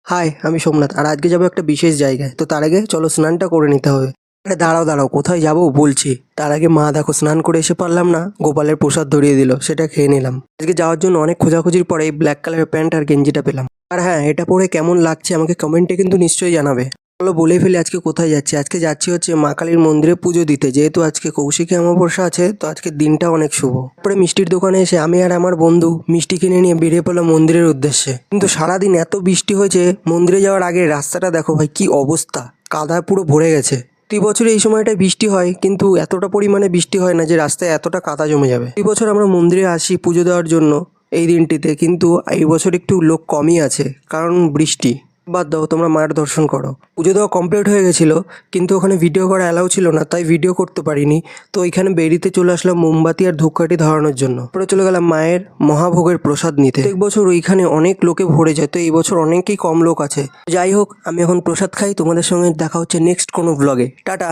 High, আমি সোমনাথ। আর আজকে যাবো একটা বিশেষ জায়গায়। তো তার আগে চলো স্নানটা করে নিতে হবে। আরে দাঁড়াও দাঁড়াও, কোথায় যাবো বলছি। তার আগে মা দেখো স্নান করে এসে পারলাম না, গোপালের প্রসাদ ধরিয়ে দিল, সেটা খেয়ে নিলাম। আজকে যাওয়ার জন্য অনেক খোঁজাখুঁজির পরে এই ব্ল্যাক কালারের প্যান্ট আর গেঞ্জিটা পেলাম। আর হ্যাঁ, এটা পরে কেমন লাগছে আমাকে কমেন্টে কিন্তু নিশ্চয়ই জানাবে। চলো বলে ফেলি আজকে কোথায় যাচ্ছি। আজকে যাচ্ছি হচ্ছে মা কালীর মন্দিরে পুজো দিতে, যেহেতু আজকে কৌশিকী অমাবস্যা আছে, তো আজকের দিনটা অনেক শুভ। তারপরে মিষ্টির দোকানে এসে আমি আর আমার বন্ধু মিষ্টি কিনে নিয়ে বেরিয়ে পড়লাম মন্দিরের উদ্দেশ্যে। কিন্তু সারাদিন এত বৃষ্টি হয়েছে, মন্দিরে যাওয়ার আগে রাস্তাটা দেখো ভাই, কি অবস্থা, কাদায় পুরো ভরে গেছে। প্রতি বছর এই সময়টায় বৃষ্টি হয়, কিন্তু এতটা পরিমাণে বৃষ্টি হয় না যে রাস্তায় এতটা কাদা জমে যাবে। প্রতি বছর আমরা মন্দিরে আসি পুজো দেওয়ার জন্য এই দিনটিতে, কিন্তু এই বছর একটু লোক কমই আছে, কারণ বৃষ্টি। বাদ দাও, তোমরা মায়ের দর্শন করো। পুজো দেওয়া কমপ্লিট হয়ে গেছিলো, কিন্তু ওখানে ভিডিও করা অ্যালাউ ছিল না, তাই ভিডিও করতে পারিনি। তো ওইখানে বেরিতে চলে আসলাম মোমবাতি আর ধূপকাঠি ধরানোর জন্য। পরে চলে গেলাম মায়ের মহাভোগের প্রসাদ নিতে। প্রত্যেক বছর ওইখানে অনেক লোকে ভরে যায়, তো এই বছর অনেকেই কম লোক আছে। যাই হোক, আমি এখন প্রসাদ খাই। তোমাদের সঙ্গে দেখা হচ্ছে নেক্সট কোনো ব্লগে। টাটা।